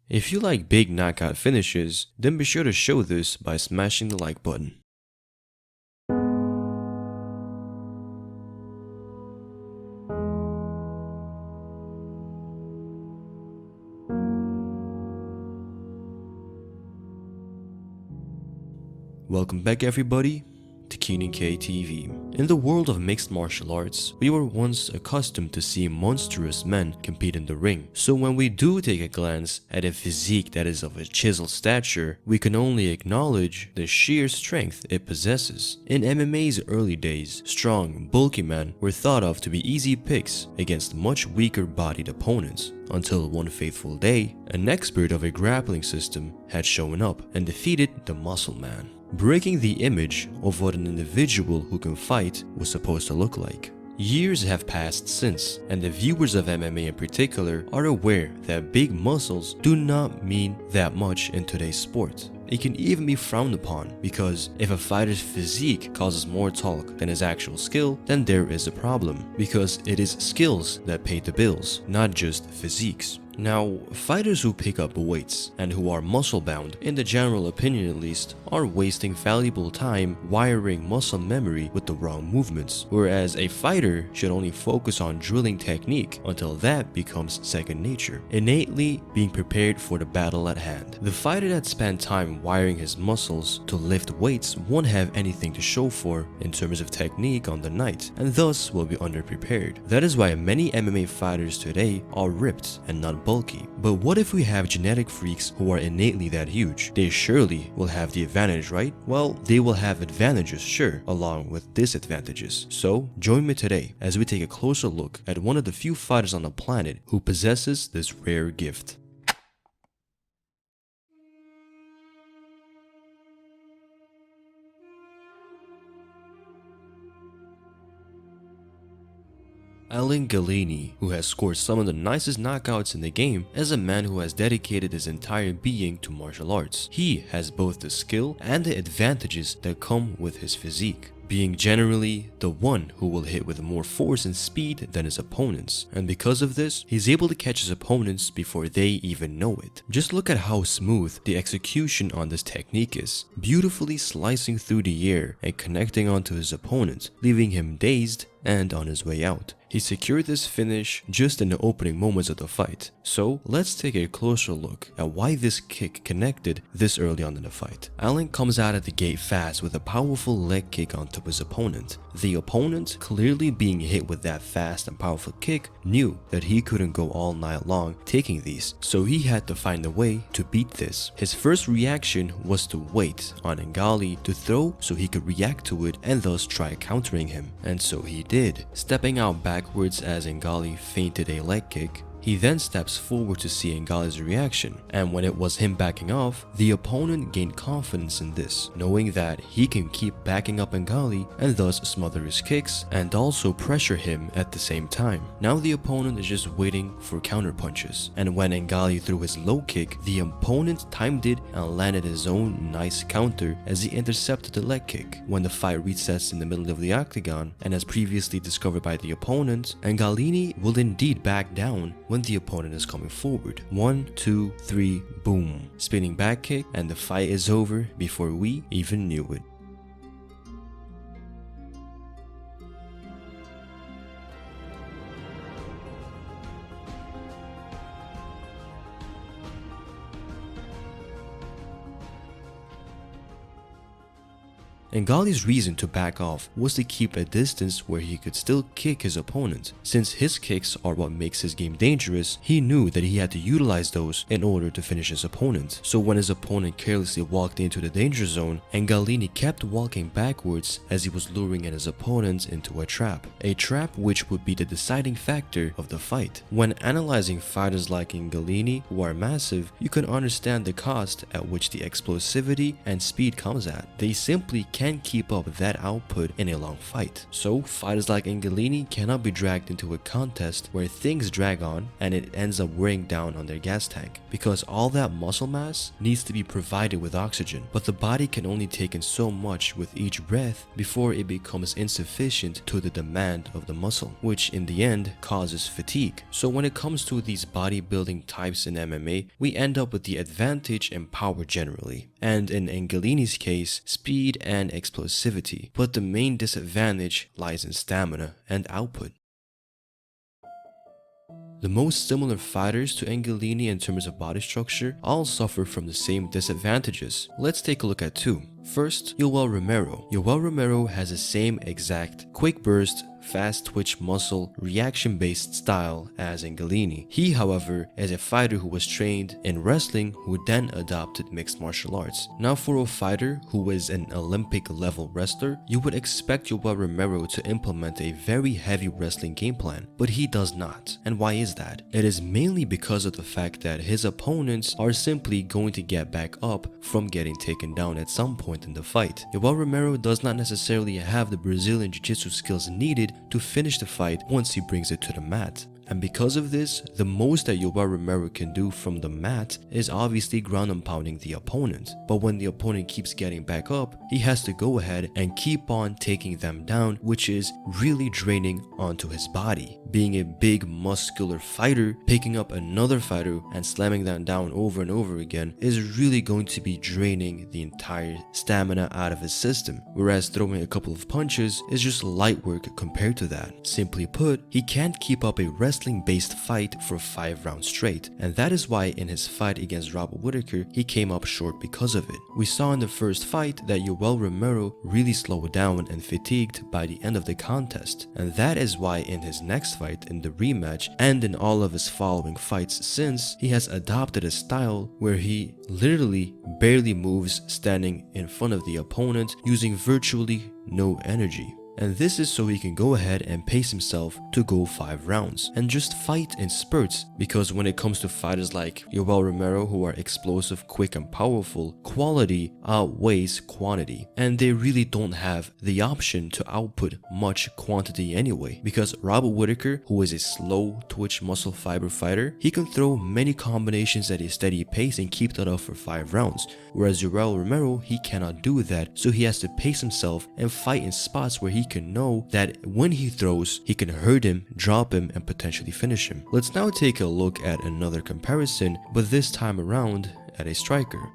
If you like big knockout finishes, then be sure to show this by smashing the like button. Welcome back everybody to KENAN TV. In the world of mixed martial arts, we were once accustomed to see monstrous men compete in the ring. So when we do take a glance at a physique that is of a chiseled stature, we can only acknowledge the sheer strength it possesses. In MMA's early days, strong, bulky men were thought of to be easy picks against much weaker bodied opponents. Until one fateful day, an expert of a grappling system had shown up and defeated the muscle man, breaking the image of what an individual who can fight was supposed to look like. Years have passed since, and the viewers of MMA in particular are aware that big muscles do not mean that much in today's sport. It can even be frowned upon, because if a fighter's physique causes more talk than his actual skill, then there is a problem, because it is skills that pay the bills, not just physiques. Now, fighters who pick up weights and who are muscle bound, in the general opinion at least, are wasting valuable time wiring muscle memory with the wrong movements, whereas a fighter should only focus on drilling technique until that becomes second nature, innately being prepared for the battle at hand. The fighter that spent time wiring his muscles to lift weights won't have anything to show for in terms of technique on the night, and thus will be underprepared. That is why many MMA fighters today are ripped and not bulky. But what if we have genetic freaks who are innately that huge? They surely will have the advantage, right? Well, they will have advantages, sure, along with disadvantages. So join me today as we take a closer look at one of the few fighters on the planet who possesses this rare gift. Alain Ngalani, who has scored some of the nicest knockouts in the game, is a man who has dedicated his entire being to martial arts. He has both the skill and the advantages that come with his physique, being generally the one who will hit with more force and speed than his opponents, and because of this, he's able to catch his opponents before they even know it. Just look at how smooth the execution on this technique is, beautifully slicing through the air and connecting onto his opponent, leaving him dazed and on his way out. He secured this finish just in the opening moments of the fight. So let's take a closer look at why this kick connected this early on in the fight. Alain comes out of the gate fast with a powerful leg kick onto his opponent. The opponent, clearly being hit with that fast and powerful kick, knew that he couldn't go all night long taking these, so he had to find a way to beat this. His first reaction was to wait on Ngalani to throw so he could react to it and thus try countering him, and so he did, stepping out backwards as Ngalani feinted a leg kick. He then steps forward to see Ngalani's reaction, and when it was him backing off, the opponent gained confidence in this, knowing that he can keep backing up Ngalani and thus smother his kicks and also pressure him at the same time. Now the opponent is just waiting for counter punches, and when Ngalani threw his low kick, the opponent timed it and landed his own nice counter as he intercepted the leg kick. When the fight resets in the middle of the octagon, and as previously discovered by the opponent, Ngalani will indeed back down when the opponent is coming forward. 1, 2, 3, boom. Spinning back kick, and the fight is over before we even knew it. Ngalani's reason to back off was to keep a distance where he could still kick his opponent. Since his kicks are what makes his game dangerous, he knew that he had to utilize those in order to finish his opponent. So when his opponent carelessly walked into the danger zone, Ngalani kept walking backwards as he was luring in his opponent into a trap which would be the deciding factor of the fight. When analyzing fighters like Ngalani, who are massive, you can understand the cost at which the explosivity and speed comes at. They simply can't can't keep up that output in a long fight. So fighters like Ngalani cannot be dragged into a contest where things drag on and it ends up wearing down on their gas tank, because all that muscle mass needs to be provided with oxygen, but the body can only take in so much with each breath before it becomes insufficient to the demand of the muscle, which in the end causes fatigue. So when it comes to these bodybuilding types in MMA, we end up with the advantage in power generally, and in Ngalani's case, speed and explosivity, but the main disadvantage lies in stamina and output. The most similar fighters to Ngalani in terms of body structure all suffer from the same disadvantages. Let's take a look at two. First, Yoel Romero. Yoel Romero has the same exact quick burst, fast twitch muscle, reaction-based style as Ngalani. He, however, is a fighter who was trained in wrestling who then adopted mixed martial arts. Now for a fighter who is an Olympic level wrestler, you would expect Yoel Romero to implement a very heavy wrestling game plan, but he does not. And why is that? It is mainly because of the fact that his opponents are simply going to get back up from getting taken down at some point in the fight. Yoel Romero does not necessarily have the Brazilian Jiu-Jitsu skills needed to finish the fight once he brings it to the mat. And because of this, the most that Yoel Romero can do from the mat is obviously ground and pounding the opponent. But when the opponent keeps getting back up, he has to go ahead and keep on taking them down, which is really draining onto his body. Being a big muscular fighter, picking up another fighter and slamming them down over and over again is really going to be draining the entire stamina out of his system. Whereas throwing a couple of punches is just light work compared to that. Simply put, he can't keep up a wrestling-based fight for 5 rounds straight, and that is why in his fight against Robert Whittaker, he came up short because of it. We saw in the first fight that Yoel Romero really slowed down and fatigued by the end of the contest, and that is why in his next fight in the rematch and in all of his following fights since, he has adopted a style where he literally barely moves standing in front of the opponent using virtually no energy. And this is so he can go ahead and pace himself to go 5 rounds and just fight in spurts, because when it comes to fighters like Yoel Romero who are explosive, quick and powerful, quality outweighs quantity, and they really don't have the option to output much quantity anyway, because Robert Whittaker, who is a slow twitch muscle fiber fighter, he can throw many combinations at a steady pace and keep that up for 5 rounds, whereas Yoel Romero, he cannot do that, so he has to pace himself and fight in spots where he can know that when he throws, he can hurt him, drop him, and potentially finish him. Let's now take a look at another comparison, but this time around at a striker.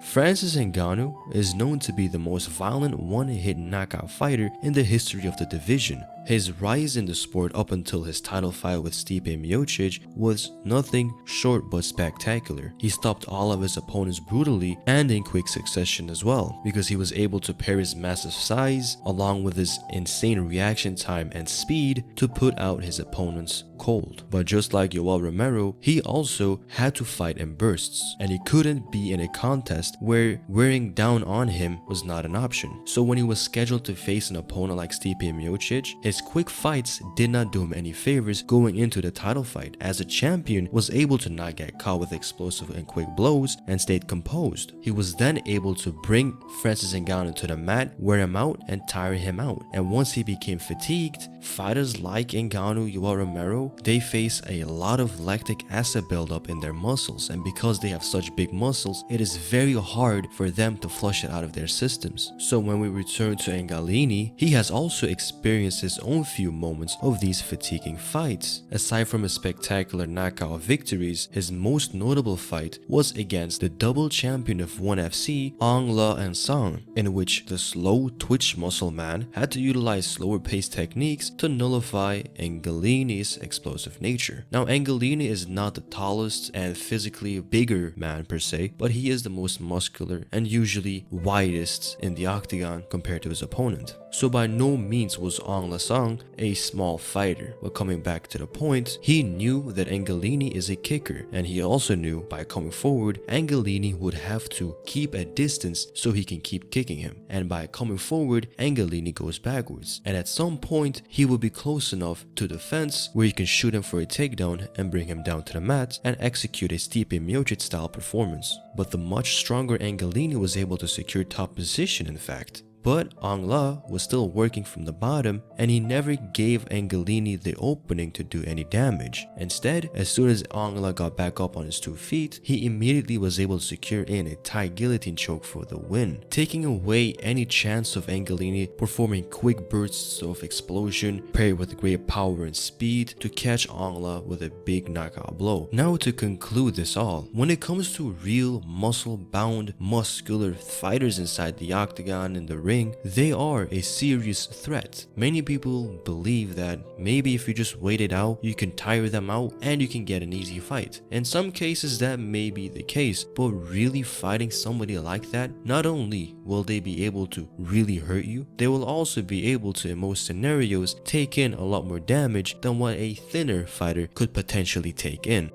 Francis Ngannou is known to be the most violent one-hit knockout fighter in the history of the division. His rise in the sport up until his title fight with Stipe Miocic was nothing short but spectacular. He stopped all of his opponents brutally and in quick succession as well, because he was able to pair his massive size along with his insane reaction time and speed to put out his opponents cold. But just like Yoel Romero, he also had to fight in bursts, and he couldn't be in a contest where wearing down on him was not an option. So when he was scheduled to face an opponent like Stipe Miocic, his quick fights did not do him any favors going into the title fight, as a champion was able to not get caught with explosive and quick blows and stayed composed. He was then able to bring Francis Ngannou to the mat, wear him out and tire him out, and once he became fatigued, fighters like Ngannou, Yoel Romero, they face a lot of lactic acid buildup in their muscles, and because they have such big muscles, it is very hard for them to flush it out of their systems. So when we return to Ngalani, he has also experienced his own few moments of these fatiguing fights. Aside from his spectacular knockout victories, his most notable fight was against the double champion of ONE FC, Aung La Nsang, in which the slow twitch muscle man had to utilize slower paced techniques to nullify Ngalani's explosive nature. Now Ngalani is not the tallest and physically bigger man per se, but he is the most muscular and usually widest in the octagon compared to his opponent. so by no means was Aung La Sang a small fighter. But coming back to the point, he knew that Ngalani is a kicker, and he also knew by coming forward, Ngalani would have to keep a distance so he can keep kicking him, and by coming forward, Ngalani goes backwards, and at some point he will be close enough to the fence where he can shoot him for a takedown and bring him down to the mat and execute a Stipe Miocic style performance. But the much stronger Ngalani was able to secure top position, in fact. But Aung La was still working from the bottom, and he never gave Ngalani the opening to do any damage. Instead, as soon as Aung La got back up on his 2 feet, he immediately was able to secure in a Thai guillotine choke for the win, taking away any chance of Ngalani performing quick bursts of explosion paired with great power and speed to catch Aung La with a big knockout blow. Now to conclude this all, when it comes to real muscle-bound, muscular fighters inside the octagon and the ring, they are a serious threat. Many people believe that maybe if you just wait it out, you can tire them out and you can get an easy fight. In some cases that may be the case, but really fighting somebody like that, not only will they be able to really hurt you, they will also be able to, in most scenarios, take in a lot more damage than what a thinner fighter could potentially take in.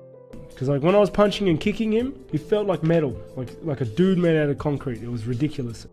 Because like when I was punching and kicking him, he felt like metal, like a dude made out of concrete. It was ridiculous.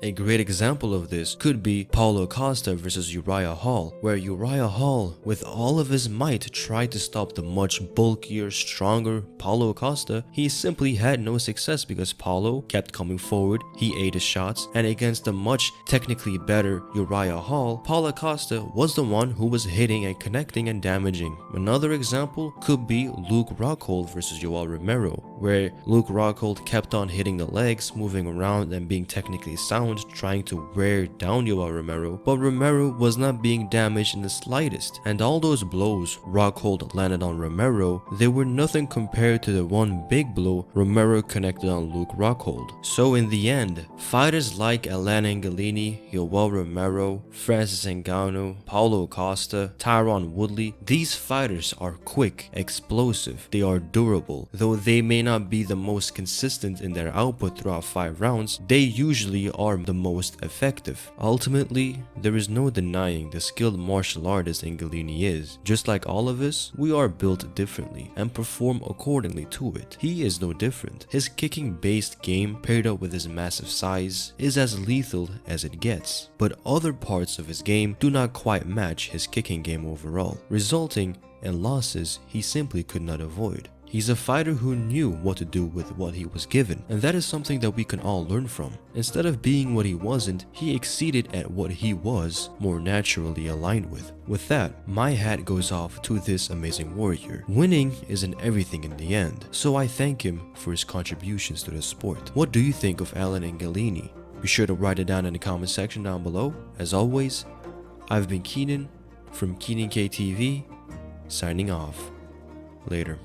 A great example of this could be Paulo Costa versus Uriah Hall, where Uriah Hall, with all of his might, tried to stop the much bulkier, stronger Paulo Costa. He simply had no success because Paulo kept coming forward, he ate his shots, and against the much technically better Uriah Hall, Paulo Costa was the one who was hitting and connecting and damaging. Another example could be Luke Rockhold versus Yoel Romero, where Luke Rockhold kept on hitting the legs, moving around and being technically sound, trying to wear down Yoel Romero, but Romero was not being damaged in the slightest, and all those blows Rockhold landed on Romero, they were nothing compared to the one big blow Romero connected on Luke Rockhold. So in the end, fighters like Alain Ngalani, Yoel Romero, Francis Ngannou, Paulo Costa, Tyron Woodley, these fighters are quick, explosive, they are durable. Though they may not be the most consistent in their output throughout 5 rounds, they usually are the most effective. Ultimately, there is no denying the skilled martial artist Ngalani is. Just like all of us, we are built differently and perform accordingly to it. He is no different. His kicking based game paired up with his massive size is as lethal as it gets, but other parts of his game do not quite match his kicking game overall, resulting in losses he simply could not avoid. He's a fighter who knew what to do with what he was given, and that is something that we can all learn from. Instead of being what he wasn't, he exceeded at what he was more naturally aligned with. With that, my hat goes off to this amazing warrior. Winning isn't everything in the end, so I thank him for his contributions to the sport. What do you think of Alain Ngalani? Be sure to write it down in the comment section down below. As always, I've been Kenan from Kenan KTV, signing off. Later.